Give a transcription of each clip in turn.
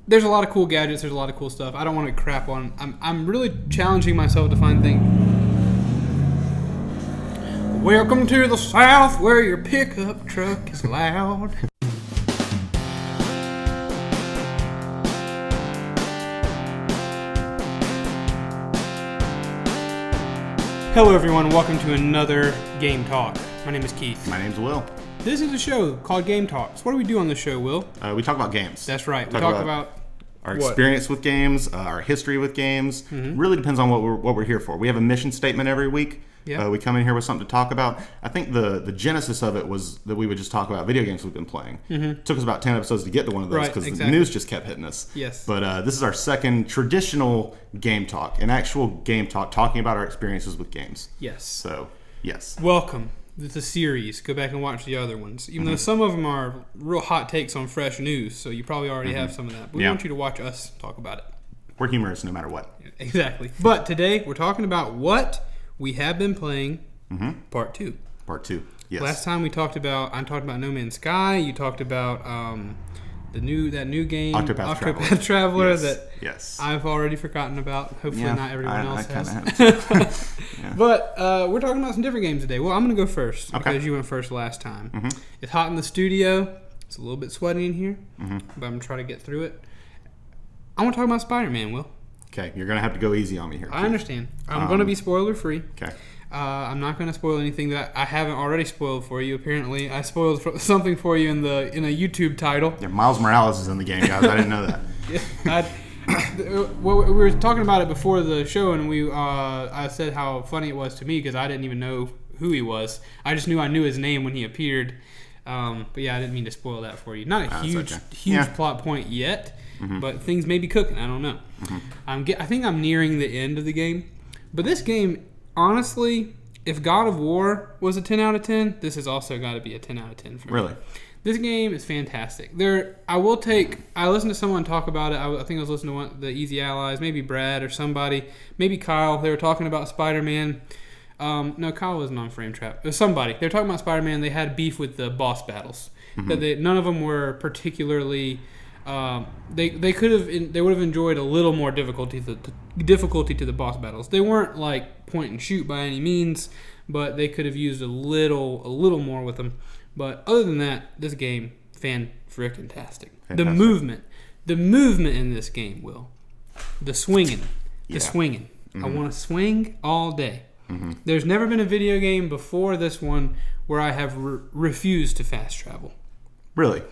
there's a lot of cool gadgets. There's a lot of cool stuff. I don't want to crap on. I'm really challenging myself to find things. Welcome to the South, where your pickup truck is loud. Hello, everyone. Welcome to another Game Talk. My name is Keith. My name's Will. This is a show called Game Talks. What do we do on the show, Will? We talk about games. That's right. We talk about our experience with games, our history with games. Mm-hmm. Really depends on what we're here for. We have a mission statement every week. Yeah. We come in here with something to talk about. I think the genesis of it was that we would just talk about video games we've been playing. Mm-hmm. It took us about 10 episodes to get to one of those because the news just kept hitting us. Yes. But this is our second traditional game talk, an actual game talk, talking about our experiences with games. Yes. So, yes. Welcome. It's a series. Go back and watch the other ones. Even though some of them are real hot takes on fresh news, so you probably already have some of that. But we want you to watch us talk about it. We're humorous no matter what. Exactly. But today, we're talking about what we have been playing, part 2. Part 2, yes. Last time I talked about No Man's Sky. You talked about that new game, Octopath Traveler, that I've already forgotten about. Hopefully not everyone else has. But we're talking about some different games today. Well, I'm going to go first because you went first last time. Mm-hmm. It's hot in the studio. It's a little bit sweaty in here, but I'm going to try to get through it. I want to talk about Spider-Man, Will. Okay, you're going to have to go easy on me here. I understand. I'm going to be spoiler-free. Okay. I'm not going to spoil anything that I haven't already spoiled for you. Apparently, I spoiled something for you in a YouTube title. Yeah, Miles Morales is in the game, guys. I didn't know that. We were talking about it before the show, and I said how funny it was to me because I didn't even know who he was. I just knew I knew his name when he appeared. But yeah, I didn't mean to spoil that for you. Not a huge plot point yet, but things may be cooking. I don't know. I think I'm nearing the end of the game, but this game. Honestly, if God of War was a 10 out of 10, this has also got to be a 10 out of 10 for me. Really? This game is fantastic. I listened to someone talk about it. I think I was listening to the Easy Allies, maybe Brad or somebody, maybe Kyle. They were talking about Spider-Man. No, Kyle wasn't on Frame Trap. It was somebody. They were talking about Spider-Man. They had beef with the boss battles. That none of them were particularly... They would have enjoyed a little more difficulty to the boss battles. They weren't like point and shoot by any means, but they could have used a little more with them. But other than that, this game fan-frickin-tastic. The movement in this game, Will, the swinging. I want to swing all day. There's never been a video game before this one where I have refused to fast travel. Really?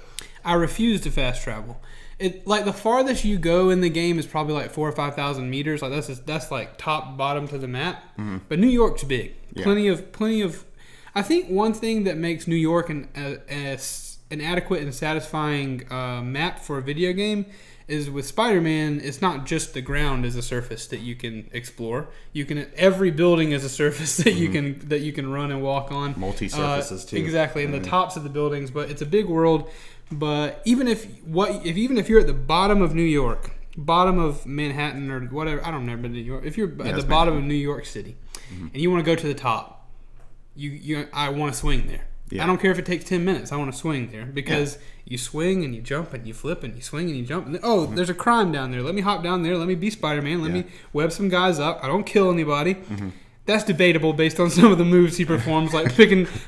I refuse to fast travel. The farthest you go in the game is probably like 4,000 or 5,000 meters. Like that's like top bottom to the map. But New York's big. Yeah. Plenty of. I think one thing that makes New York an adequate and satisfying map for a video game is with Spider-Man. It's not just the ground as a surface that you can explore. Every building is a surface that you can run and walk on. Multi-surfaces too. Exactly, and the tops of the buildings. But it's a big world. But even if you're at the bottom of New York, bottom of Manhattan or whatever, I don't remember New York. If you're at the bottom of New York City, and you want to go to the top, I want to swing there. Yeah. I don't care if it takes 10 minutes. I want to swing there because you swing and you jump and you flip and you swing and you jump. And there's a crime down there. Let me hop down there. Let me be Spider-Man. Let me web some guys up. I don't kill anybody. That's debatable based on some of the moves he performs, like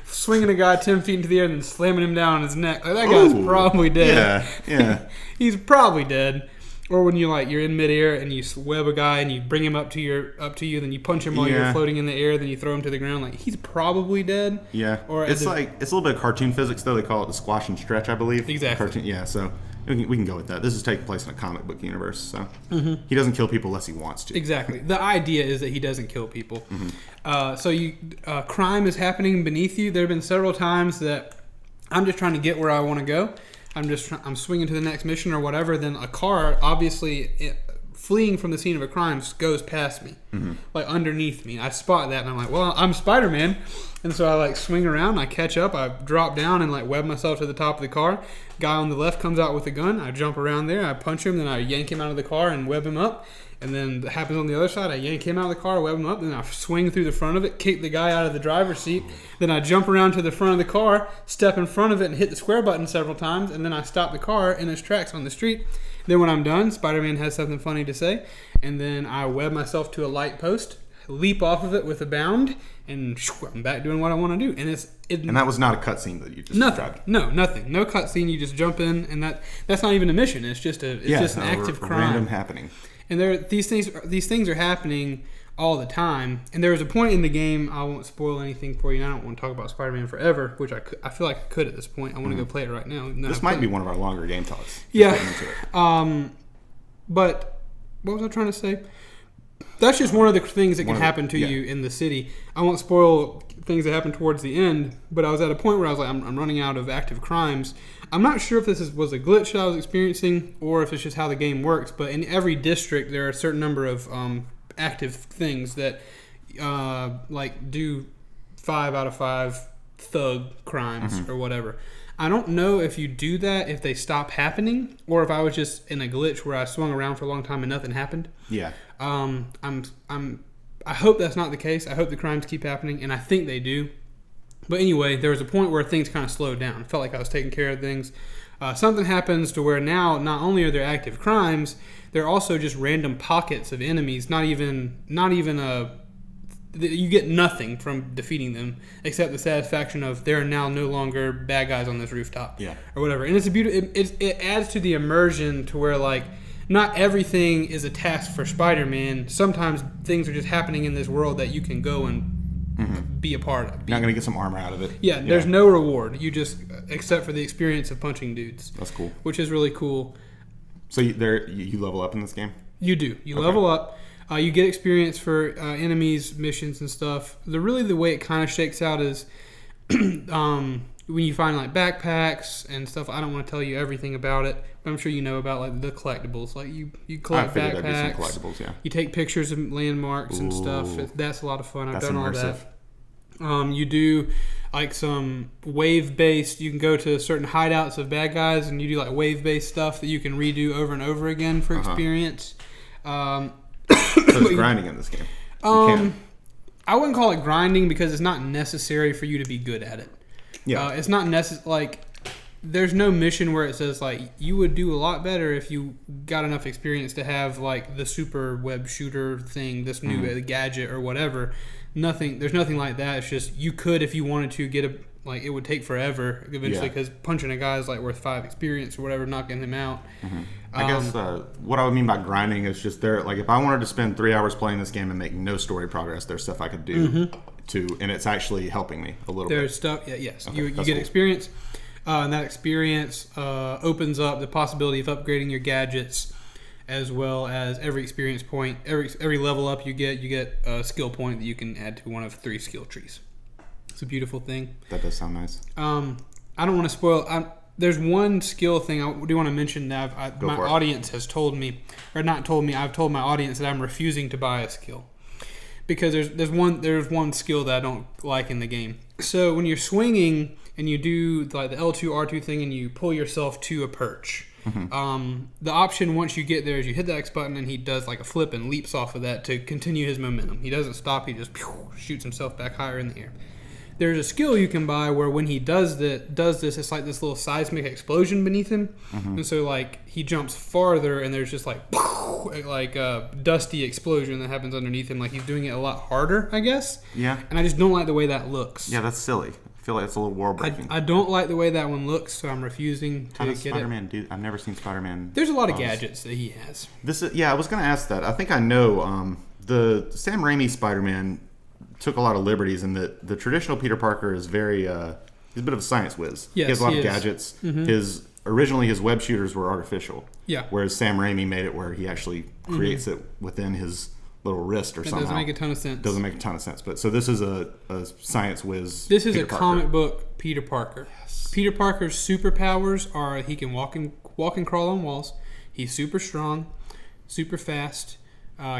swinging a guy 10 feet into the air and then slamming him down on his neck. Like, that guy's probably dead. Yeah. He's probably dead. Or when you're in midair and you web a guy and you bring him up to you, then you punch him while you're floating in the air, then you throw him to the ground. Like, he's probably dead. Yeah. Or it's a little bit of cartoon physics though. They call it the squash and stretch, I believe. Exactly. So we can go with that. This is taking place in a comic book universe, so he doesn't kill people unless he wants to. Exactly. The idea is that he doesn't kill people. So crime is happening beneath you. There have been several times that I'm just trying to get where I want to go. I'm swinging to the next mission or whatever. Then a car, obviously fleeing from the scene of a crime, goes past me, like underneath me. I spot that and I'm like, well, I'm Spider-Man. And so I swing around, I catch up, I drop down and web myself to the top of the car. Guy on the left comes out with a gun. I jump around there, I punch him, then I yank him out of the car and web him up. And then it happens on the other side. I yank him out of the car, web him up, then I swing through the front of it, kick the guy out of the driver's seat. Then I jump around to the front of the car, step in front of it and hit the square button several times. And then I stop the car in its tracks on the street. Then when I'm done, Spider-Man has something funny to say, and then I web myself to a light post, leap off of it with a bound, and I'm back doing what I want to do. And and that was not a cutscene that you just described. No, nothing. No cutscene. You just jump in, and that's not even a mission. It's just an active crime. Random happening. And these things are happening all the time. And there was a point in the game, I won't spoil anything for you, and I don't want to talk about Spider-Man forever, which I feel like I could at this point. I want to go play it right now. This might be one of our longer game talks. Yeah. But what was I trying to say? That's just one of the things that can happen to you in the city. I won't spoil things that happen towards the end, but I was at a point where I was like, I'm running out of active crimes. I'm not sure if this was a glitch that I was experiencing or if it's just how the game works, but in every district there are a certain number of active things that do 5 out of 5 thug crimes or whatever. I don't know if you do that, if they stop happening, or if I was just in a glitch where I swung around for a long time and nothing happened. Yeah. I hope that's not the case. I hope the crimes keep happening, and I think they do. But anyway, there was a point where things kind of slowed down. I felt like I was taking care of things. Something happens to where now not only are there active crimes, there are also just random pockets of enemies. Not even you get nothing from defeating them except the satisfaction of there are now no longer bad guys on this rooftop, or whatever. And it's a beautiful. It adds to the immersion to where like not everything is a task for Spider-Man. Sometimes things are just happening in this world that you can go and be a part of. You're not gonna get some armor out of it. Yeah, there's no reward. You just except for the experience of punching dudes. That's cool. Which is really cool. So you level up in this game? You do. You level up. You get experience for enemies, missions, and stuff. The way it kind of shakes out is when you find like backpacks and stuff. I don't want to tell you everything about it, but I'm sure you know about like the collectibles. Like you collect backpacks. There'd be some collectibles, yeah. You take pictures of landmarks and stuff. That's a lot of fun. I've done immersive. All that. You do like some wave-based. You can go to certain hideouts of bad guys, and you do like wave-based stuff that you can redo over and over again for experience. So there's grinding in this game. I wouldn't call it grinding because it's not necessary for you to be good at it. Yeah, it's not necessary. Like, there's no mission where it says like you would do a lot better if you got enough experience to have like the super web shooter thing, this new gadget or whatever. There's nothing like that. It's just you could if you wanted to get it would take forever eventually because punching a guy is like worth 5 experience or whatever, knocking him out. I guess what I would mean by grinding is just if I wanted to spend 3 hours playing this game and make no story progress, there's stuff I could do and it's actually helping me a little bit. There's stuff, yes. Okay, you get experience, and that experience opens up the possibility of upgrading your gadgets, as well as every experience point, every level up you get a skill point that you can add to one of 3 skill trees. It's a beautiful thing. That does sound nice. I don't want to spoil. There's one skill thing I do want to mention that my audience has told me, or not told me. I've told my audience that I'm refusing to buy a skill because there's one skill that I don't like in the game. So when you're swinging and you do like the L2 R2 thing and you pull yourself to a perch, the option once you get there is you hit the X button and he does like a flip and leaps off of that to continue his momentum. He doesn't stop. He just shoots himself back higher in the air. There's a skill you can buy where when he does this, it's like this little seismic explosion beneath him, and so like he jumps farther, and there's just like a dusty explosion that happens underneath him. Like he's doing it a lot harder, I guess. Yeah. And I just don't like the way that looks. Yeah, that's silly. I feel like it's a little world breaking. I don't like the way that one looks, so I'm refusing to get Spider-Man do? I've never seen Spider-Man. There's a lot of gadgets that he has. I was going to ask that. I think I know the Sam Raimi Spider-Man took a lot of liberties, and the traditional Peter Parker is very he's a bit of a science whiz. Yes, he has a lot of gadgets. Originally his web shooters were artificial. Yeah. Whereas Sam Raimi made it where he actually creates it within his little wrist or something. Doesn't make a ton of sense. Doesn't make a ton of sense. But so this is a science whiz. This is Peter Parker. Comic book Peter Parker. Yes. Peter Parker's superpowers are he can walk and crawl on walls. He's super strong, super fast.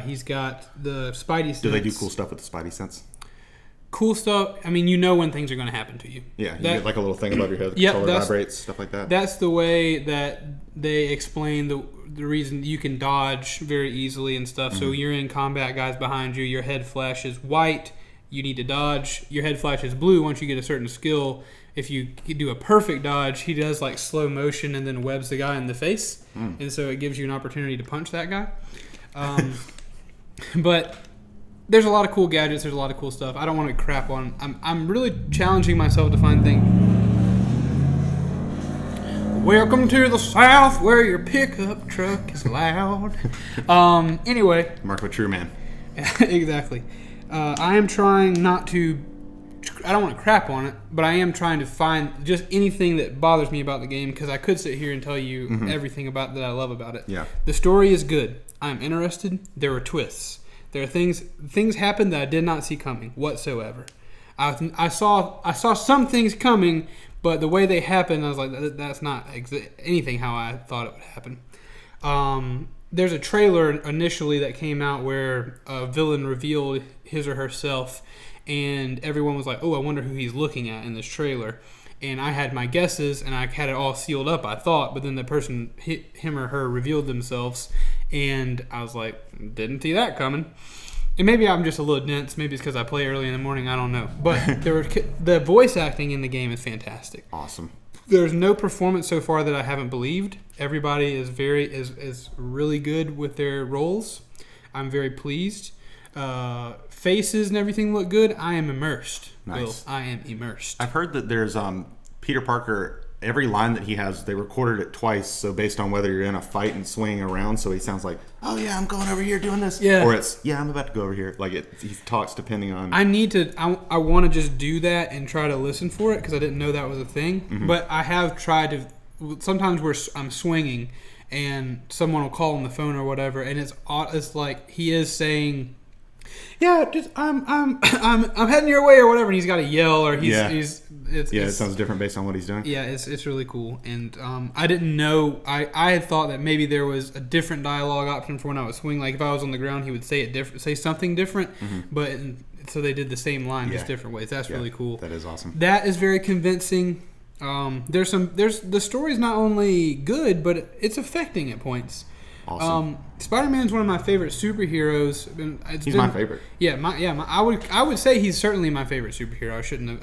He's got the Spidey sense. Do they do cool stuff with the Spidey sense? Cool stuff. I mean, you know when things are going to happen to you. Yeah, you get like a little thing above your head. The controller vibrates, stuff like that. That's the way that they explain the reason you can dodge very easily and stuff. So you're in combat, guys behind you, your head flashes white, you need to dodge. Your head flashes blue once you get a certain skill. If you do a perfect dodge, he does like slow motion and then webs the guy in the face. And so it gives you an opportunity to punch that guy. But there's a lot of cool gadgets. There's a lot of cool stuff. I don't want to crap on. I'm really challenging myself to find things. Welcome to the South, where your pickup truck is loud. Anyway. Mark of a true man. Exactly. I am trying not to. I don't want to crap on it, but I am trying to find just anything that bothers me about the game, because I could sit here and tell you everything about that I love about it. Yeah. The story is good. I'm interested. There are twists. There are things happen that I did not see coming whatsoever. I saw some things coming, but the way they happened, I was like, that's not anything how I thought it would happen. There's a trailer initially that came out where a villain revealed his or herself, and everyone was like, oh, I wonder who he's looking at in this trailer. And I had my guesses, and I had it all sealed up, I thought, but then the person, him or her, revealed themselves, and I was like, didn't see that coming. And maybe I'm just a little dense. Maybe it's because I play early in the morning. I don't know. But the voice acting in the game is fantastic. Awesome. There's no performance so far that I haven't believed. Everybody is is really good with their roles. I'm very pleased. Faces and everything look good. I am immersed. Nice. Will, I am immersed. I've heard that there's Peter Parker. Every line that he has, they recorded it twice. So based on whether you're in a fight and swinging around, so he sounds like, "Oh yeah, I'm going over here doing this," yeah, or it's, "Yeah, I'm about to go over here." Like he talks depending on. I need to. I want to just do that and try to listen for it, because I didn't know that was a thing. But I have tried to. Sometimes I'm swinging, and someone will call on the phone or whatever, and it's like he is saying, "Yeah, just I'm heading your way" or whatever, and he's got to yell, or it sounds different based on what he's doing. Yeah, it's really cool, and I didn't know. I had thought that maybe there was a different dialogue option for when I was swinging. Like if I was on the ground, he would say something different, but so they did the same line just different ways. That's really cool. That is awesome. That is very convincing. The story's not only good, but it's affecting at points. Awesome. Spider-Man's one of my favorite superheroes. He's my favorite. I would say he's certainly my favorite superhero.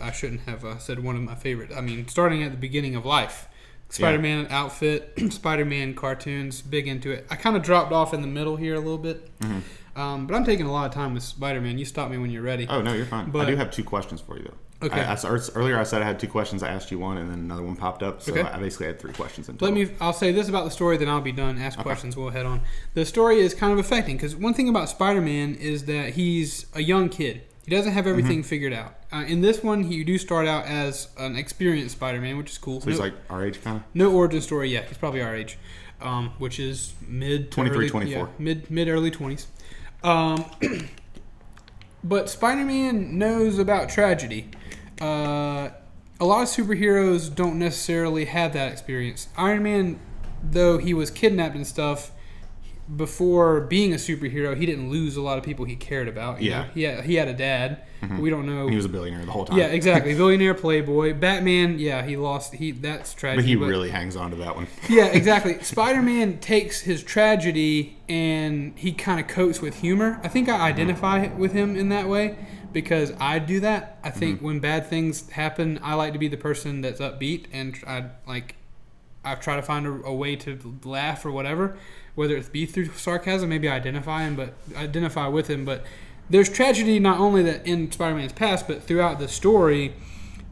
I shouldn't have said one of my favorite. I mean, starting at the beginning of life, Spider-Man outfit, Spider-Man cartoons, big into it. I kind of dropped off in the middle here a little bit, but I'm taking a lot of time with Spider-Man. You stop me when you're ready. Oh no, you're fine. But I do have 2 questions for you though. Okay. Earlier I said I had 2 questions. I asked you one, and then another one popped up. So I basically had 3 questions in total. I'll say this about the story, then I'll be done. Ask questions. We'll head on. The story is kind of affecting, because one thing about Spider-Man is that he's a young kid. He doesn't have everything figured out. In this one, you do start out as an experienced Spider-Man, which is cool. So he's like our age, kind of. No origin story yet. He's probably our age, which is mid 23, 24. Mid early 20s. But Spider-Man knows about tragedy. A lot of superheroes don't necessarily have that experience. Iron Man, though he was kidnapped and stuff, before being a superhero, he didn't lose a lot of people he cared about. You know? He had a dad. We don't know. He was a billionaire the whole time. Yeah, exactly. Billionaire, playboy. Batman, he lost. That's tragic. But he really hangs on to that one. Yeah, exactly. Spider-Man takes his tragedy and he kind of coats with humor. I think I identify with him in that way, because I do that. I think when bad things happen, I like to be the person that's upbeat, and I try to find a way to laugh or whatever, whether it's be through sarcasm. Maybe I identify with him. But there's tragedy not only that in Spider-Man's past, but throughout the story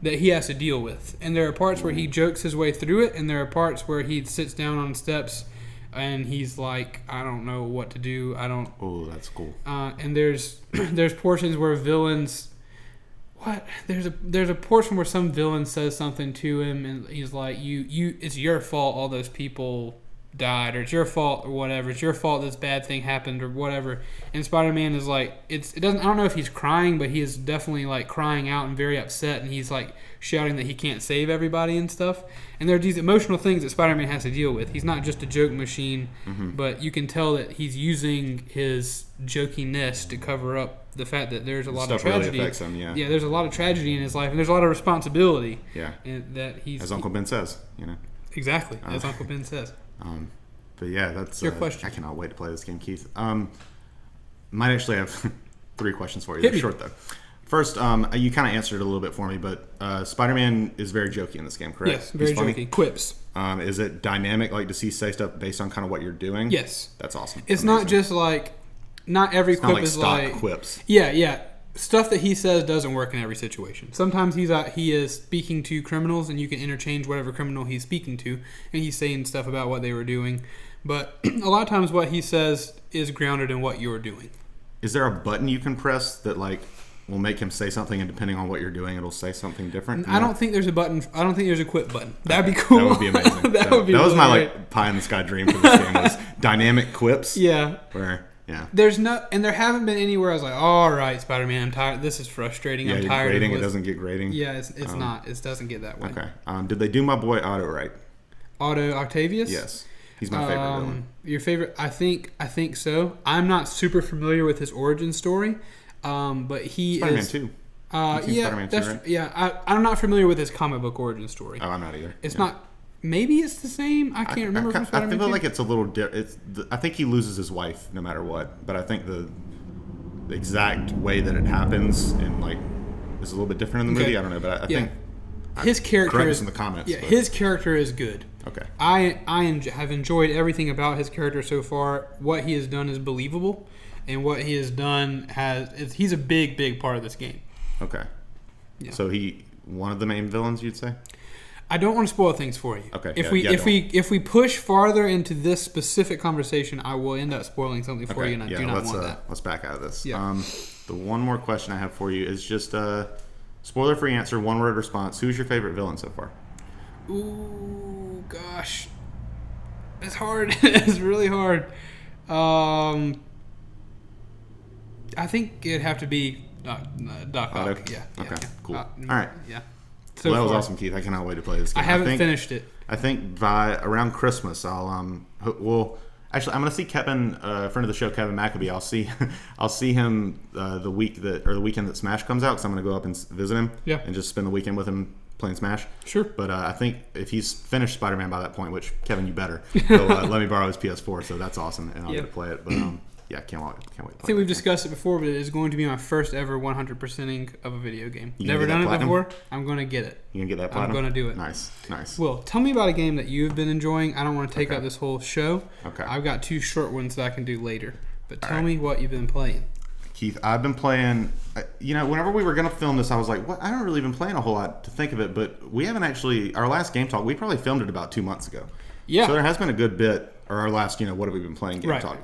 that he has to deal with. And there are parts where he jokes his way through it, and there are parts where he sits down on steps and he's like, I don't know what to do. Oh, that's cool. And there's portions where villains. What? There's a portion where some villain says something to him, and he's like, "You, it's your fault. All those people died, or it's your fault, or whatever. It's your fault this bad thing happened, or whatever." And Spider-Man is like, it doesn't. I don't know if he's crying, but he is definitely like crying out and very upset, and he's like shouting that he can't save everybody and stuff. And there are these emotional things that Spider-Man has to deal with. He's not just a joke machine, but you can tell that he's using his jokiness to cover up the fact that there's a lot of tragedy. Really affects him, yeah. Yeah, there's a lot of tragedy in his life, and there's a lot of responsibility. Yeah. That he's, as Uncle Ben says, you know. Exactly, as Uncle Ben says. But yeah, that's your question. I cannot wait to play this game, Keith. Might actually have 3 questions for you. They're short though. First, you kind of answered it a little bit for me, but Spider-Man is very jokey in this game, correct? Yes, very jokey. Quips. Is it dynamic? Like, does he say stuff based on kind of what you're doing? Yes. That's awesome. It's amazing. Not just like, not every quip is like quips. Yeah. Stuff that he says doesn't work in every situation. Sometimes he is speaking to criminals, and you can interchange whatever criminal he's speaking to, and he's saying stuff about what they were doing. But a lot of times, what he says is grounded in what you're doing. Is there a button you can press that like will make him say something, and depending on what you're doing, it'll say something different? I don't think there's a button. I don't think there's a quip button. That'd be cool. That would be amazing. That was really my like pie in the sky dream for this game was dynamic quips. Yeah. Yeah. There's no, and there haven't been anywhere I was like, all right, Spider-Man, I'm tired. This is frustrating. I'm tired. Grading, it doesn't get grading. Yeah, it's not. It doesn't get that way. Okay. Did they do my boy Otto right? Otto Octavius? Yes. He's my favorite villain. Your favorite? I think so. I'm not super familiar with his origin story, but he Spider-Man is. 2. Yeah, right? yeah. I'm not familiar with his comic book origin story. Oh, I'm not either. It's not. Maybe it's the same. I can't remember. From Spider-Man I feel 2. like it's a little different. I think he loses his wife no matter what, but I think the exact way that it happens and like is a little bit different in the movie. I don't know, but I think his character correct is us in the comments. Yeah, his character is good. Okay. I have enjoyed everything about his character so far. What he has done is believable, and what he has done he's a big part of this game. Okay. Yeah. So one of the main villains, you'd say? I don't want to spoil things for you. Okay. If we push farther into this specific conversation, I will end up spoiling something for you, and I do not want that. Let's back out of this. Yeah. The one more question I have for you is just a spoiler-free answer, one-word response. Who's your favorite villain so far? Ooh, gosh, it's hard. It's really hard. I think it'd have to be Doc Ock. Yeah. Okay. Yeah. Cool. All right. Yeah. So that was awesome, Keith. I cannot wait to play this game. I haven't finished it. I think by around Christmas, I'll actually I'm going to see Kevin, a friend of the show, Kevin Maccabee. I'll see him the weekend that Smash comes out, because I'm going to go up and visit him. Yeah. And just spend the weekend with him playing Smash. Sure. But I think if he's finished Spider-Man by that point, which Kevin, you better, he'll let me borrow his PS4, so that's awesome, and I'll get to play it. But yeah, can't wait. I think we've discussed it before, but it is going to be my first ever 100%ing of a video game. You Never done it before. I'm going to get it. You gonna get that platinum? I'm going to do it. Nice. Will, tell me about a game that you've been enjoying. I don't want to take up this whole show. Okay. I've got 2 short ones that I can do later. But tell me what you've been playing. Keith, I've been playing, whenever we were going to film this, I was like, what? I don't really been playing a whole lot to think of it, but we haven't actually, our last Game Talk, we probably filmed it about 2 months ago. Yeah. So there has been a good bit, or our last, what have we been playing Game Talk.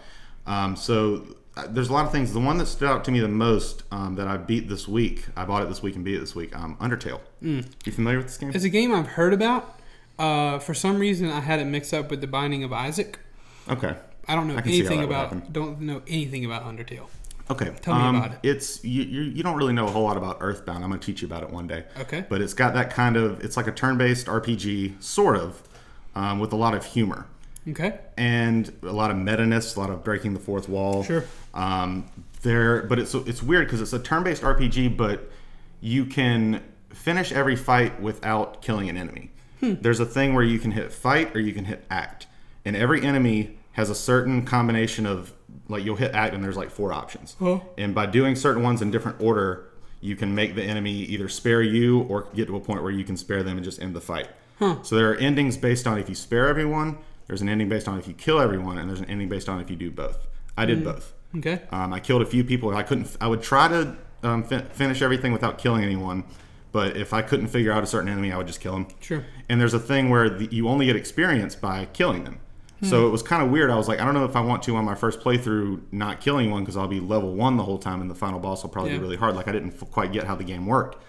So there's a lot of things. The one that stood out to me the most that I beat this week, I bought it this week and beat it this week, Undertale. You familiar with this game? It's a game I've heard about. For some reason, I had it mixed up with The Binding of Isaac. Okay. I don't know anything about Undertale. Okay. Tell me about it. It's you don't really know a whole lot about Earthbound. I'm going to teach you about it one day. Okay. But it's got that kind of, it's like a turn-based RPG, sort of, with a lot of humor. Okay. And a lot of meta-ness, a lot of breaking the fourth wall. Sure. But it's weird because it's a turn-based RPG, but you can finish every fight without killing an enemy. There's a thing where you can hit fight or you can hit act. And every enemy has a certain combination of, like, you'll hit act and there's like 4 options. And by doing certain ones in different order, you can make the enemy either spare you or get to a point where you can spare them and just end the fight. So there are endings based on if you spare everyone, there's an ending based on if you kill everyone, and there's an ending based on if you do both. I did both. Okay. I killed a few people. I would try to finish everything without killing anyone, but if I couldn't figure out a certain enemy, I would just kill them. Sure. And there's a thing where you only get experience by killing them. So it was kind of weird. I was like, I don't know if I want to on my first playthrough not killing one, because I'll be level 1 the whole time, and the final boss will probably be really hard. Like, I didn't quite get how the game worked.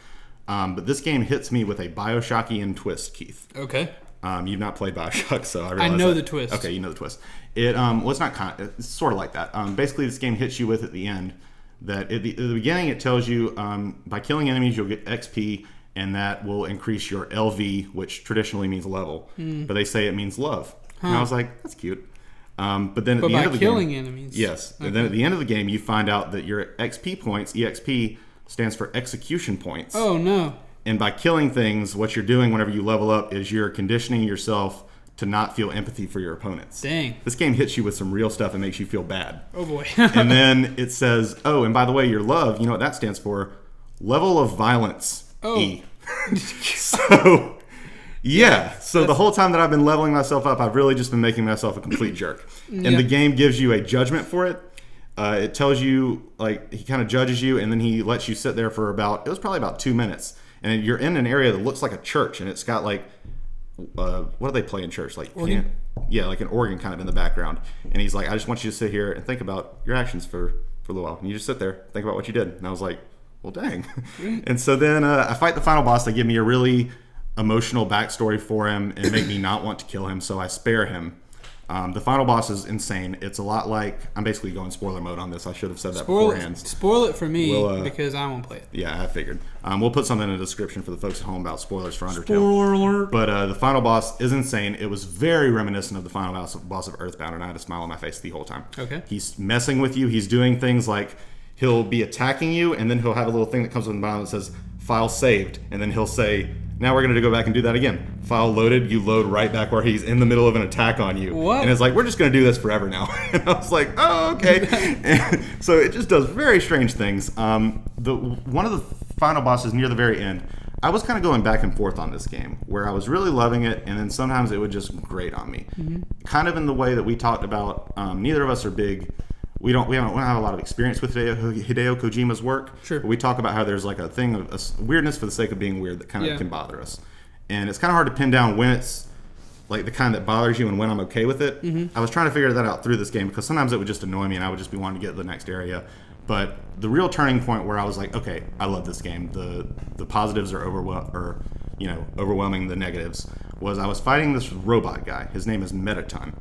But this game hits me with a Bioshockian twist, Keith. Okay. You've not played Bioshock, so I realize I know the twist. Okay, you know the twist. It's sort of like that. Basically, this game hits you with at the end that at the beginning it tells you by killing enemies you'll get XP, and that will increase your LV, which traditionally means level, but they say it means love. And I was like, that's cute. But then at the end of the killing game, enemies. yes. Okay. And then at the end of the game, you find out that your XP points, EXP, stands for execution points. Oh no. And by killing things, what you're doing whenever you level up is you're conditioning yourself to not feel empathy for your opponents. Dang. This game hits you with some real stuff and makes you feel bad. Oh boy. And then it says, oh, and by the way, your love, you know what that stands for? level of violence Oh. E. So, yeah. So the whole time that I've been leveling myself up, I've really just been making myself a complete jerk. And the game gives you a judgment for it. It tells you, like, he kind of judges you, and then he lets you sit there for it was probably about 2 minutes. And you're in an area that looks like a church, and it's got, like, what do they play in church? Like, like an organ kind of in the background. And he's like, I just want you to sit here and think about your actions for a little while. And you just sit there, think about what you did. And I was like, well, dang. And so then I fight the final boss. They give me a really emotional backstory for him and make me not want to kill him, so I spare him. The final boss is insane. It's a lot like, I'm basically going spoiler mode on this. I should have said that beforehand. Spoil it for me because I won't play it. Yeah, I figured. We'll put something in the description for the folks at home about spoilers for Undertale. Spoiler alert. But the final boss is insane. It was very reminiscent of the final boss of Earthbound, and I had a smile on my face the whole time. Okay. He's messing with you. He's doing things like he'll be attacking you, and then he'll have a little thing that comes on the bottom that says, file saved, and then he'll say, now we're going to go back and do that again. File loaded, you load right back where he's in the middle of an attack on you. What? And it's like, we're just going to do this forever now. And I was like, oh, okay. And so it just does very strange things. One of the final bosses near the very end, I was kind of going back and forth on this game, where I was really loving it, and then sometimes it would just grate on me. Mm-hmm. Kind of in the way that we talked about, neither of us are big. We don't have a lot of experience with Hideo Kojima's work. Sure. But we talk about how there's like a thing of a weirdness for the sake of being weird that kind of can bother us. And it's kind of hard to pin down when it's like the kind that bothers you and when I'm okay with it. Mm-hmm. I was trying to figure that out through this game because sometimes it would just annoy me and I would just be wanting to get to the next area. But the real turning point where I was like, okay, I love this game. The positives are overwhelming the negatives. Was I was fighting this robot guy. His name is Metaton,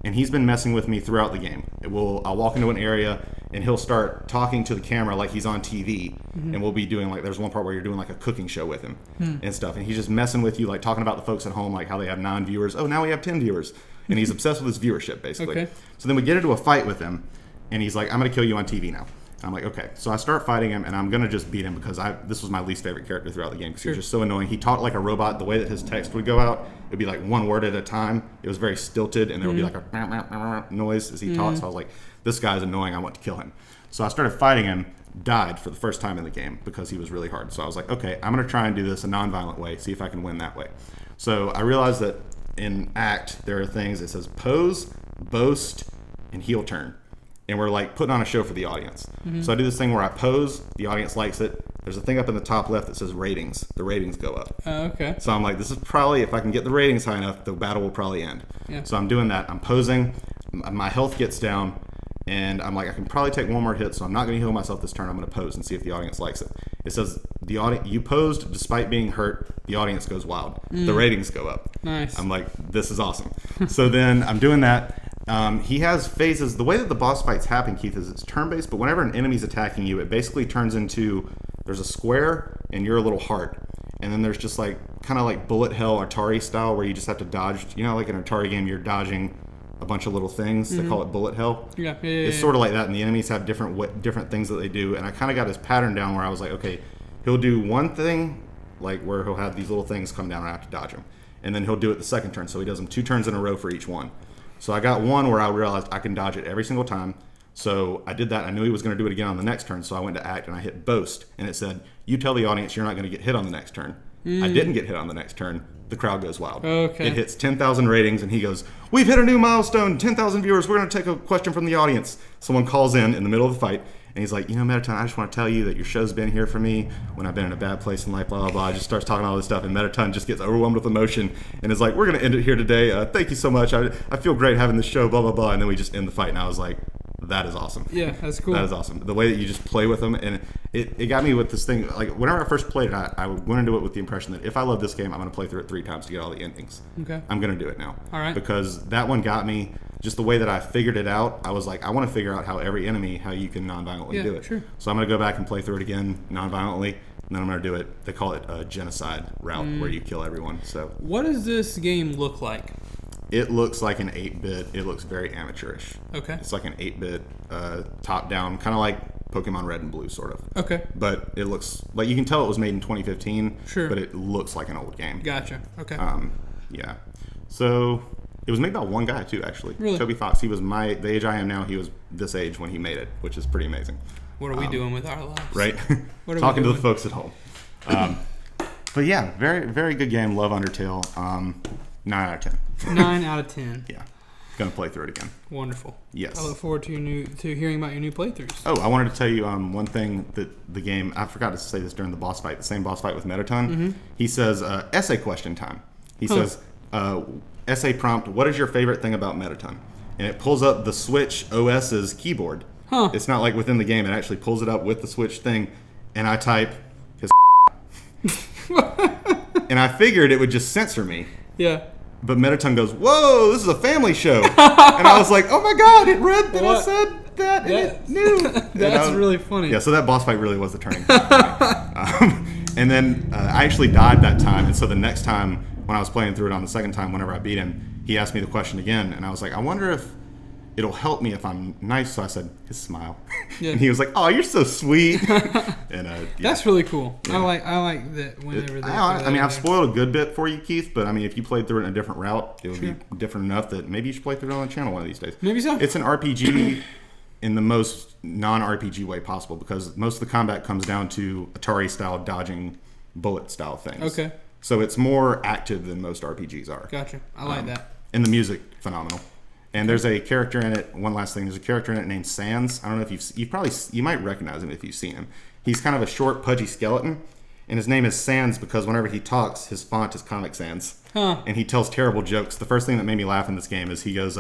and he's been messing with me throughout the game. I'll walk into an area and he'll start talking to the camera like he's on TV, and we'll be doing there's one part where you're doing like a cooking show with him and stuff, and he's just messing with you, like talking about the folks at home, like how they have 9 viewers. Oh, now we have 10 viewers, and he's obsessed with his viewership basically. Okay. So then we get into a fight with him, and he's like, "I'm gonna kill you on TV now." I'm like, okay. So I start fighting him, and I'm going to just beat him because this was my least favorite character throughout the game because he was just so annoying. He talked like a robot. The way that his text would go out, it would be like one word at a time. It was very stilted, and there would be like a noise as he talked. So I was like, this guy's annoying. I want to kill him. So I started fighting him, died for the first time in the game because he was really hard. So I was like, okay, I'm going to try and do this a non-violent way, see if I can win that way. So I realized that in Act, there are things that says pose, boast, and heel turn. And we're like putting on a show for the audience. So I do this thing where I pose, the audience likes it. There's a thing up in the top left that says ratings. The ratings go up. Okay. So I'm like, this is probably, if I can get the ratings high enough, the battle will probably end. Yeah. So I'm doing that. I'm posing. My health gets down. And I'm like, I can probably take one more hit, so I'm not going to heal myself this turn. I'm going to pose and see if the audience likes it. It says, you posed despite being hurt. The audience goes wild. The ratings go up. Nice. I'm like, this is awesome. So then I'm doing that. He has phases. The way that the boss fights happen, Keith, is it's turn-based, but whenever an enemy's attacking you, it basically turns into, there's a square and you're a little heart. And then there's just like, kind of like bullet hell Atari style where you just have to dodge. You know, like in an Atari game, you're dodging a bunch of little things. They call it bullet hell. Yeah. It's sort of like that, and the enemies have different things that they do. And I kind of got his pattern down where I was like, okay, he'll do one thing, like where he'll have these little things come down and I have to dodge them. And then he'll do it the second turn. So he does them 2 turns in a row for each one. So I got one where I realized I can dodge it every single time. So I did that. I knew he was going to do it again on the next turn. So I went to Act and I hit Boast. And it said, you tell the audience you're not going to get hit on the next turn. I didn't get hit on the next turn. The crowd goes wild. Okay. It hits 10,000 ratings and he goes, we've hit a new milestone, 10,000 viewers. We're going to take a question from the audience. Someone calls in the middle of the fight. And he's like, Metaton, I just want to tell you that your show's been here for me when I've been in a bad place in life, blah, blah, blah. Just starts talking all this stuff. And Metaton just gets overwhelmed with emotion and is like, we're going to end it here today. Thank you so much. I feel great having this show, blah, blah, blah. And then we just end the fight. And I was like, that is awesome. Yeah, that's cool. That is awesome. The way that you just play with them. And it got me with this thing. Like, whenever I first played it, I went into it with the impression that if I love this game, I'm going to play through it 3 times to get all the endings. Okay. I'm going to do it now. All right. Because that one got me. Just the way that I figured it out, I was like, I want to figure out how you can non-violently do it. Sure. So I'm going to go back and play through it again non-violently, and then I'm going to do it. They call it a genocide route where you kill everyone. So what does this game look like? It looks like an 8-bit. It looks very amateurish. Okay. It's like an 8-bit top-down, kind of like Pokemon Red and Blue, sort of. Okay. But it looks like, you can tell it was made in 2015. Sure. But it looks like an old game. Gotcha. Okay. Yeah. So it was made by one guy too, actually. Really? Toby Fox. He was the age I am now. He was this age when he made it, which is pretty amazing. What are we doing with our lives? Right? What are Talking we to the folks at home. But yeah, very, very good game. Love Undertale. 9 out of 10. 9 out of 10. Yeah. Gonna play through it again. Wonderful. Yes. I look forward to hearing about your new playthroughs. Oh, I wanted to tell you one thing that the game, I forgot to say this during the boss fight, the same boss fight with Mettaton. Mm-hmm. He says, essay question time. He says, essay prompt, what is your favorite thing about Mettaton? And it pulls up the Switch OS's keyboard. Huh. It's not like within the game. It actually pulls it up with the Switch thing. And I type his and I figured it would just censor me. Yeah. But Mettaton goes, whoa, this is a family show. And I was like, oh my God, it read that I said that and it knew. That's really funny. Yeah, so that boss fight really was the turning point. And then I actually died that time. And so the next time when I was playing through it on the second time, whenever I beat him, he asked me the question again. And I was like, I wonder if it'll help me if I'm nice. So I said, his smile. Yeah. And he was like, oh, you're so sweet. And that's really cool. Yeah. I like that whenever they I mean, I've spoiled a good bit for you, Keith, but I mean, if you played through it in a different route, it would be different enough that maybe you should play through it on the channel one of these days. Maybe so. It's an RPG in the most non-RPG way possible because most of the combat comes down to Atari-style dodging bullet-style things. Okay. So it's more active than most RPGs are. Gotcha. I like that. And the music, phenomenal. And there's a character in it. One last thing, there's a character in it named Sans. I don't know if you might recognize him if you've seen him. He's kind of a short, pudgy skeleton, and his name is Sans because whenever he talks, his font is Comic Sans. Huh. And he tells terrible jokes. The first thing that made me laugh in this game is he goes,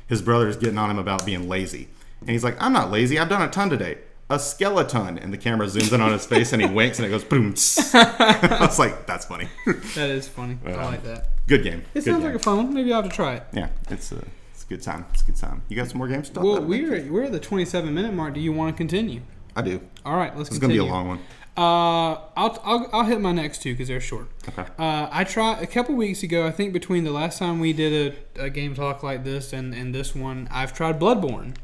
his brother's getting on him about being lazy, and he's like, "I'm not lazy. I've done a ton today." A skeleton, and the camera zooms in on his face, and he winks, and it goes boom. I was like, "That's funny." That is funny. I like that. Good game. It sounds like a fun one. Maybe I'll have to try it. Yeah, it's a good time. It's a good time. You got some more games to talk about? Well, we're at the 27-minute mark. Do you want to continue? I do. All right, let's continue. It's going to be a long one. I'll hit my next two because they're short. Okay. I tried a couple weeks ago. I think between the last time we did a game talk like this and this one, I've tried Bloodborne.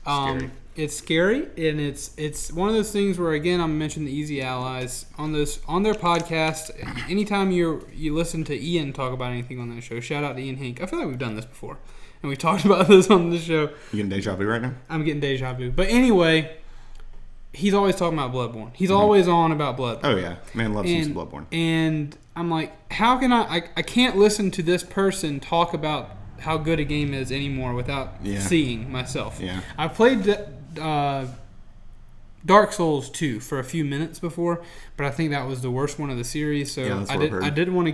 Scary. It's scary, and it's one of those things where, again, I'm mentioning the Easy Allies on their podcast. Anytime you listen to Ian talk about anything on that show, shout out to Ian Hink. I feel like we've done this before, and we talked about this on the show. You getting deja vu right now? I'm getting deja vu, but anyway, he's always talking about Bloodborne. He's always on about Bloodborne. Oh yeah, man loves some Bloodborne. And I'm like, how can I can't listen to this person talk about how good a game is anymore without seeing myself. Yeah, I played Dark Souls 2 for a few minutes before, but I think that was the worst one of the series. So I didn't want to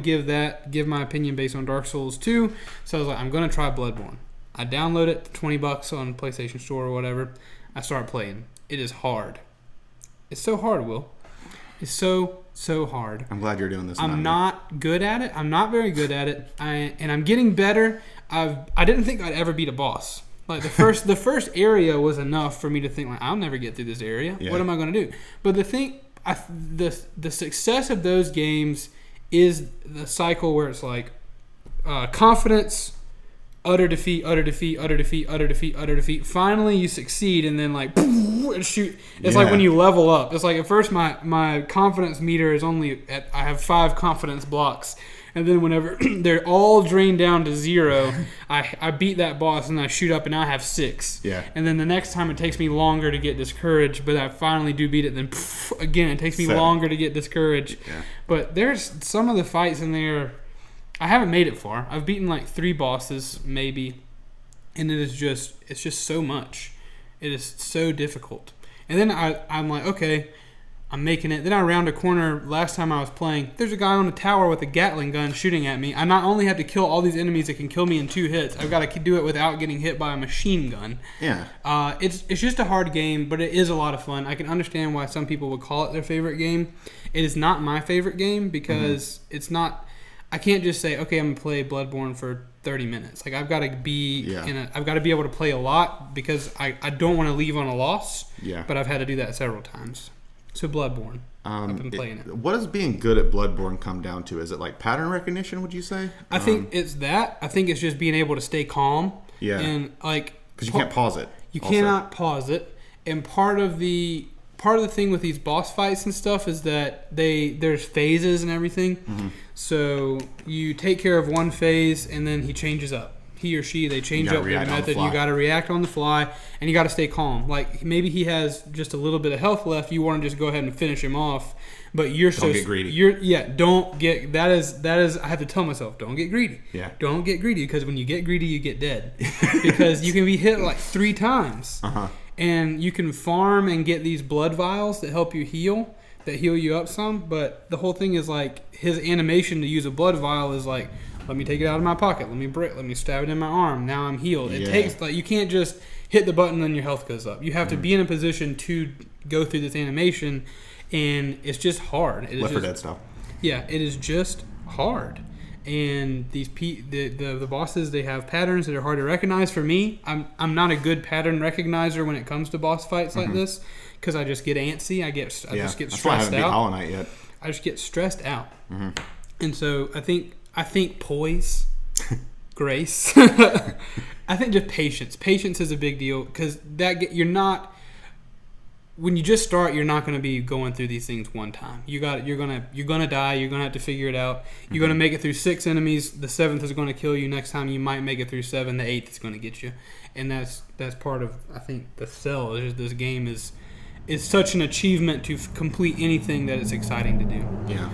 give my opinion based on Dark Souls 2. So I was like, I'm gonna try Bloodborne. I download it, $20 on PlayStation Store or whatever. I start playing. It is hard. It's so hard, Will. It's so hard. I'm glad you're doing this. I'm not good at it. I'm not very good at it. And I'm getting better. I didn't think I'd ever beat a boss. Like the first area was enough for me to think like I'll never get through this area. Yeah. What am I going to do? But the success of those games is the cycle where it's like confidence, utter defeat, utter defeat, utter defeat, utter defeat, utter defeat. Finally, you succeed, and then like shoot. It's like when you level up. It's like at first my confidence meter is only I have 5 confidence blocks. And then whenever they're all drained down to 0, I beat that boss and I shoot up and now I have 6. Yeah. And then the next time it takes me longer to get discouraged, but I finally do beat it. Then again, it takes me longer to get discouraged. Yeah. But there's some of the fights in there. I haven't made it far. I've beaten like 3 bosses maybe, and it's just so much. It is so difficult. And then I'm like, okay, I'm making it. Then I round a corner. Last time I was playing, there's a guy on a tower with a Gatling gun shooting at me. I not only have to kill all these enemies that can kill me in 2 hits, I've got to do it without getting hit by a machine gun. Yeah. It's just a hard game, but it is a lot of fun. I can understand why some people would call it their favorite game. It is not my favorite game because it's not. I can't just say, okay, I'm gonna play Bloodborne for 30 minutes. Like I've got to be I've got to be able to play a lot because I don't want to leave on a loss. Yeah. But I've had to do that several times. So Bloodborne. I've been playing it. What does being good at Bloodborne come down to? Is it like pattern recognition, would you say? I think it's that. I think it's just being able to stay calm. Yeah. And like because you can't pause it. You cannot pause it. And part of the thing with these boss fights and stuff is that there's phases and everything. Mm-hmm. So you take care of one phase and then he changes up. he or she, they change up their react on the method. fly. You got to react on the fly, and you got to stay calm. Like maybe he has just a little bit of health left. You want to just go ahead and finish him off, but Don't get greedy. Don't get that is. I have to tell myself, don't get greedy. Yeah. Don't get greedy, because when you get greedy, you get dead. Because you can be hit like 3 times, and you can farm and get these blood vials that help you heal. That heal you up some, but the whole thing is like his animation to use a blood vial is like, let me take it out of my pocket, let me stab it in my arm, now I'm healed. It takes, like, you can't just hit the button and your health goes up. You have to be in a position to go through this animation, and it's just hard. Left 4 Dead style. Yeah, it is just hard. And these the bosses, they have patterns that are hard to recognize. For me, I'm not a good pattern recognizer when it comes to boss fights like this, because I just get antsy. I just get stressed I haven't beat out. Hollow Knight yet. I just get stressed out. And so I think poise, grace. I think just patience. Patience is a big deal, because you're not. When you just start, you're not going to be going through these things one time. You're gonna die. You're gonna have to figure it out. You're gonna make it through 6 enemies. The 7th is going to kill you. Next time you might make it through 7. The 8th is going to get you, and that's part of, I think, the sell. This game is such an achievement to complete anything that it's exciting to do. Yeah.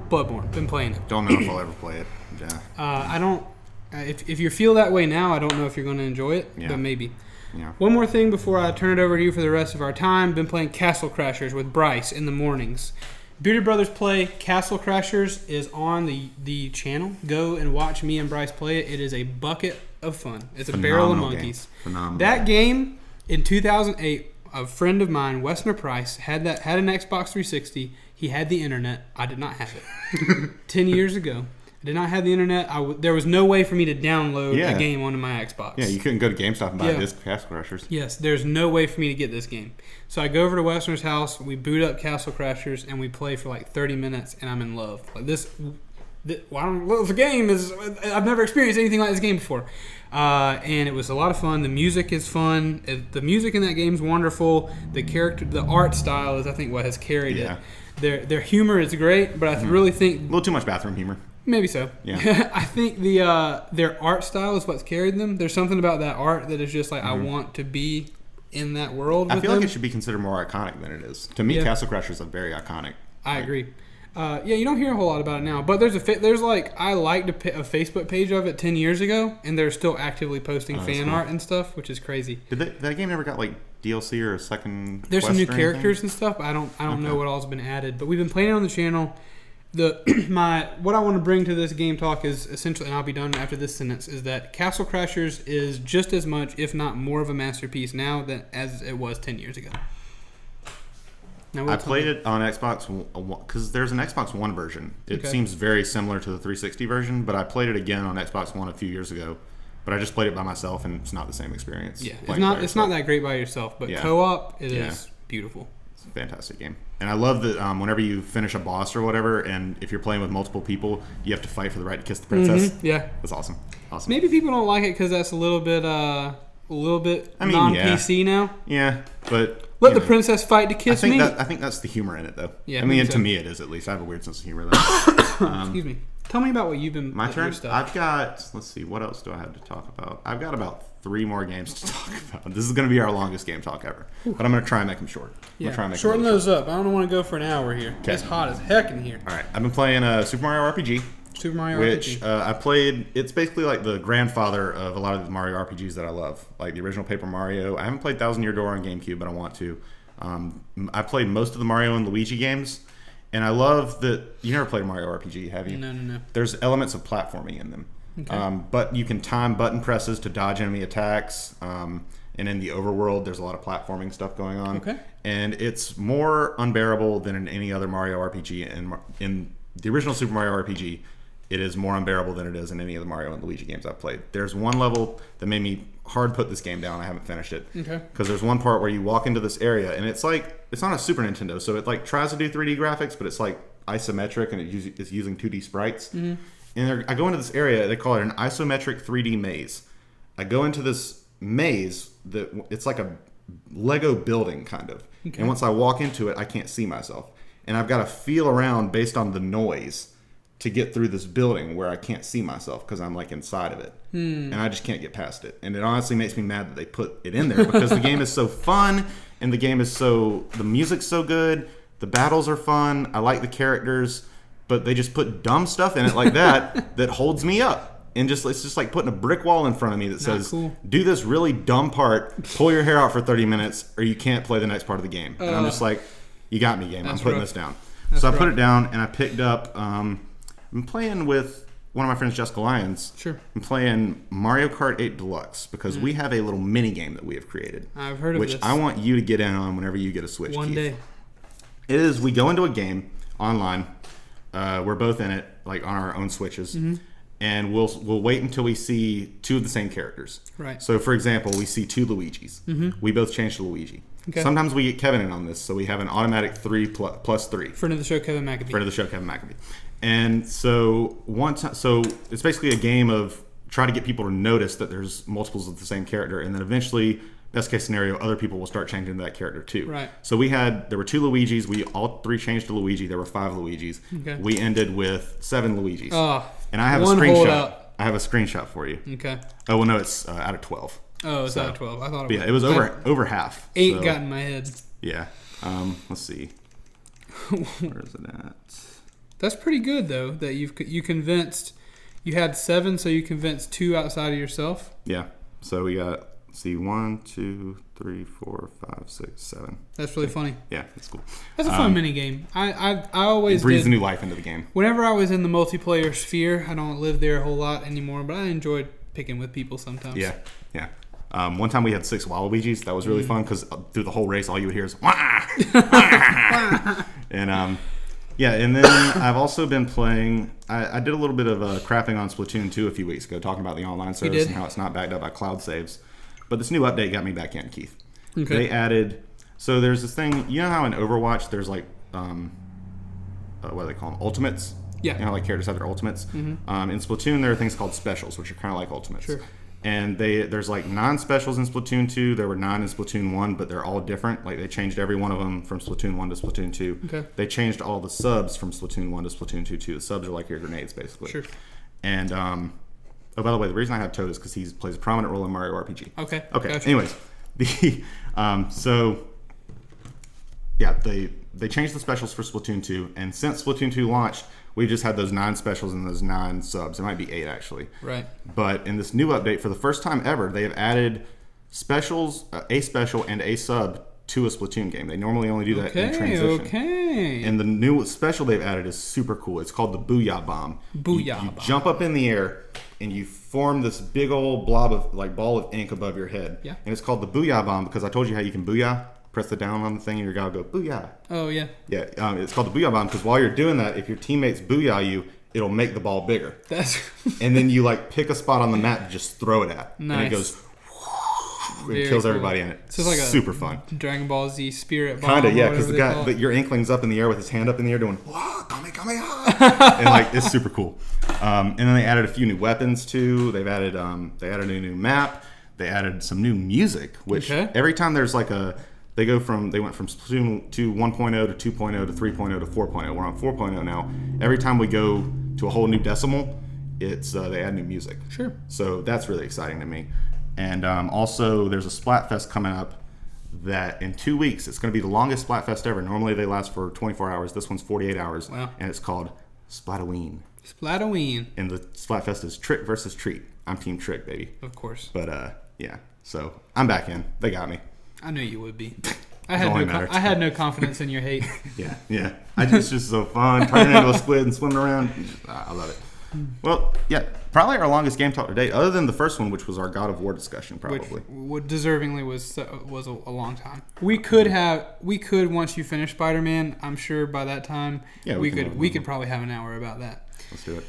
Bloodborne, been playing it. Don't know if I'll ever play it. Yeah. I don't. If you feel that way now, I don't know if you're going to enjoy it, but maybe. Yeah. One more thing before I turn it over to you for the rest of our time. Been playing Castle Crashers with Bryce in the mornings. Bearded Brothers Play Castle Crashers is on the channel. Go and watch me and Bryce play it. It is a bucket of fun. It's a barrel of monkeys. Phenomenal. That game in 2008, a friend of mine, Wesner Price, had an Xbox 360. He had the internet. I did not have it. 10 years ago. I did not have the internet. There was no way for me to download a game onto my Xbox. Yeah, you couldn't go to GameStop and buy a disc of Castle Crashers. Yes, there's no way for me to get this game. So I go over to Westner's house, we boot up Castle Crashers, and we play for like 30 minutes, and I'm in love. Like this the game is, I've never experienced anything like this game before. And it was a lot of fun. The music is fun. The music in that game is wonderful. The art style is, I think, what has carried it. Their humor is great, but I really think... A little too much bathroom humor. Maybe so. Yeah. I think their art style is what's carried them. There's something about that art that is just like, I want to be in that world with I feel them. like it should be considered more iconic than it is. To me, Castle Crashers are very iconic. I agree. You don't hear a whole lot about it now, but I liked a Facebook page of it 10 years ago, and they're still actively posting fan art and stuff, which is crazy. Did that game never got like DLC or a second? There's some new characters and stuff. But I don't know what all's been added, but we've been playing it on the channel. What I want to bring to this game talk is essentially, and I'll be done after this sentence, is that Castle Crashers is just as much, if not more, of a masterpiece now as it was 10 years ago. Now, I played it on Xbox because there's an Xbox One version. It seems very similar to the 360 version, but I played it again on Xbox One a few years ago. But I just played it by myself, and it's not the same experience. Yeah, it's not that great by yourself, but co-op, it is beautiful. It's a fantastic game. And I love that whenever you finish a boss or whatever, and if you're playing with multiple people, you have to fight for the right to kiss the princess. Mm-hmm. Yeah. That's awesome. Maybe people don't like it because that's a little bit non-PC now. Yeah, but... Let the princess fight to kiss me. I think that's the humor in it, though. Yeah, I mean, to me it is, at least. I have a weird sense of humor, though. Excuse me. Tell me about what you've been... My turn? I've got... Let's see. What else do I have to talk about? I've got about 3 more games to talk about. This is going to be our longest game talk ever. But I'm going to try and make them short. Yeah, shorten those up. I don't want to go for an hour here. Okay. It's hot as heck in here. All right. I've been playing Super Mario RPG. Super Mario RPG. Which I played... It's basically like the grandfather of a lot of the Mario RPGs that I love. Like the original Paper Mario. I haven't played Thousand Year Door on GameCube, but I want to. I played most of the Mario and Luigi games, and I love that. You never played a Mario RPG, have you? No. There's elements of platforming in them, but you can time button presses to dodge enemy attacks. And in the overworld, there's a lot of platforming stuff going on. Okay. And it's more unbearable than in any other Mario RPG. And in the original Super Mario RPG, it is more unbearable than it is in any of the Mario and Luigi games I've played. There's one level that made me hard put this game down. I haven't finished it. Okay. Because there's one part where you walk into this area, and it's like, it's on a Super Nintendo, so it like tries to do 3D graphics, but it's like isometric, and it's using 2D sprites. Mm-hmm. And I go into this area, they call it an isometric 3D maze. I go into this maze that it's like a Lego building kind of. Okay. And once I walk into it, I can't see myself. And I've got to feel around based on the noise to get through this building where I can't see myself because I'm like inside of it. And I just can't get past it. And it honestly makes me mad that they put it in there because the game is so fun and the music's so good. The battles are fun. I like the characters, but they just put dumb stuff in it like that holds me up. And it's just like putting a brick wall in front of me that says, do this really dumb part, pull your hair out for 30 minutes, or you can't play the next part of the game. And I'm just like, you got me, game. I'm putting this down. So I put it down, and I picked up, I'm playing with one of my friends, Jessica Lyons. Sure. I'm playing Mario Kart 8 Deluxe because we have a little mini game that we have created. I've heard of this. Which I want you to get in on whenever you get a Switch, One Keith. day. It is, we go into a game online. We're both in it, like on our own Switches. And we'll wait until we see two of the same characters. Right. So, for example, we see two Luigis. We both change to Luigi. Okay. Sometimes we get Kevin in on this, so we have an automatic 3 plus 3. Friend of the show, Kevin McAbee. And so it's basically a game of try to get people to notice that there's multiples of the same character, and then eventually, best case scenario, other people will start changing to that character too. Right. So there were 2 Luigis. We all 3 changed to Luigi. There were 5 Luigis. Okay. We ended with 7 Luigis. Oh. And I have a screenshot. I have a screenshot for you. Okay. Oh well, no, it's out of 12. Oh, it's out of 12. I thought it was. Yeah, it was over half. 8 got in my head. Yeah. Let's see. Where is it at? That's pretty good though. That you convinced. You had 7, so you convinced 2 outside of yourself. Yeah. So we got. See, 1, 2, 3, 4, 5, 6, 7. That's really funny. Yeah, that's cool. That's a fun mini game. I always it breathes new life into the game. Whenever I was in the multiplayer sphere, I don't live there a whole lot anymore, but I enjoyed picking with people sometimes. Yeah. One time we had 6 Waluigis. That was really fun because through the whole race, all you would hear is wah! And and then I've also been playing. I did a little bit of crapping on Splatoon 2 a few weeks ago, talking about the online service and how it's not backed up by cloud saves. But this new update got me back in, Keith. Okay. They added, so there's this thing, you know how in Overwatch there's like, what do they call them? Ultimates? Yeah. You know, like characters have their ultimates. In Splatoon, there are things called specials, which are kind of like ultimates. Sure. And there's like 9 specials in Splatoon 2. There were 9 in Splatoon 1, but they're all different. Like they changed every one of them from Splatoon 1 to Splatoon 2. Okay. They changed all the subs from Splatoon 1 to Splatoon 2 too. The subs are like your grenades, basically. Sure. And, oh, by the way, the reason I have Toad is because he plays a prominent role in Mario RPG. Okay. Gotcha. Anyways, they changed the specials for Splatoon 2, and since Splatoon 2 launched, we just had those 9 specials and those 9 subs. It might be 8 actually. Right. But in this new update, for the first time ever, they have added specials, a special and a sub to a Splatoon game. They normally only do that in transition. Okay. And the new special they've added is super cool. It's called the Booyah Bomb. You jump up in the air and you form this big old ball of ink above your head. Yeah. And it's called the Booyah Bomb because I told you how you can booyah. Press the down on the thing and your guy will go booyah. Oh yeah. Yeah. It's called the Booyah Bomb because while you're doing that, if your teammates booyah you, it'll make the ball bigger. And then you pick a spot on the map to just throw it at. Nice. And it goes. It kills everybody in it. So it's like super fun. Dragon Ball Z spirit bomb. Kind of, yeah, because the guy, your Inkling's up in the air with his hand up in the air doing, whoa, Kamehameha! And it's super cool. And then they added a few new weapons too. They added a new map. They added some new music, which every time there's they went from Splatoon 2 1.0 to 2.0 to 3.0 to 4.0. We're on 4.0 now. Every time we go to a whole new decimal, they add new music. Sure. So that's really exciting to me. And also, there's a Splatfest coming up that in 2 weeks, it's going to be the longest Splatfest ever. Normally, they last for 24 hours. This one's 48 hours. Wow. And it's called Splatoween. Splatoween. And the Splatfest is Trick versus Treat. I'm Team Trick, baby. Of course. But, yeah. So, I'm back in. They got me. I knew you would be. I had no confidence in your hate. Yeah. It's just so fun. Turning into a squid and swimming around. I love it. Well, yeah, probably our longest game talk to date, other than the first one, which was our God of War discussion, probably. Which deservingly was a long time. We could once you finish Spider-Man. I'm sure by that time, we could probably have an hour about that. Let's do it.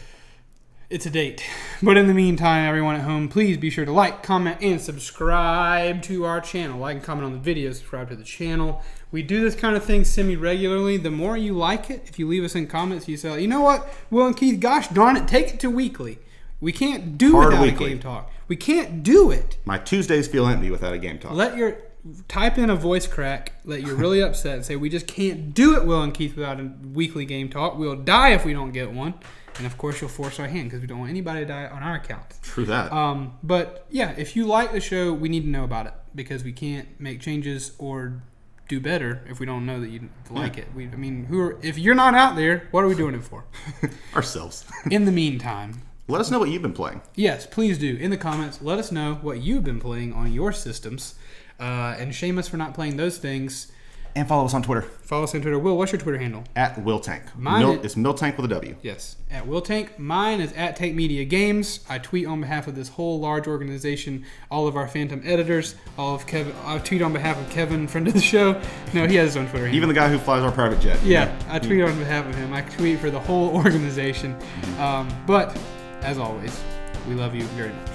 It's a date. But in the meantime, everyone at home, please be sure to like, comment, and subscribe to our channel. Like and comment on the video, subscribe to the channel. We do this kind of thing semi-regularly. The more you like it, if you leave us in comments, you say, you know what, Will and Keith, gosh darn it, take it to weekly. We can't do without a game talk. We can't do it. My Tuesdays feel empty without a game talk. Type in a voice crack that you're really upset and say, we just can't do it, Will and Keith, without a weekly game talk. We'll die if we don't get one. And, of course, you'll force our hand because we don't want anybody to die on our account. True that. But, yeah, if you like the show, we need to know about it because we can't make changes or do better if we don't know that you like it. If you're not out there, what are we doing it for? Ourselves. In the meantime, let us know what you've been playing. Yes, please do. In the comments, let us know what you've been playing on your systems. And shame us for not playing those things. And follow us on Twitter. Follow us on Twitter. Will, what's your Twitter handle? @WillTank. It's MillTank with a W. Yes, @WillTank. Mine is @Tank Media Games. I tweet on behalf of this whole large organization, all of our Phantom editors, all of Kevin. I tweet on behalf of Kevin, friend of the show. No, he has his own Twitter handle. Even the guy who flies our private jet. Yeah, I tweet on behalf of him. I tweet for the whole organization. But, as always, we love you very much.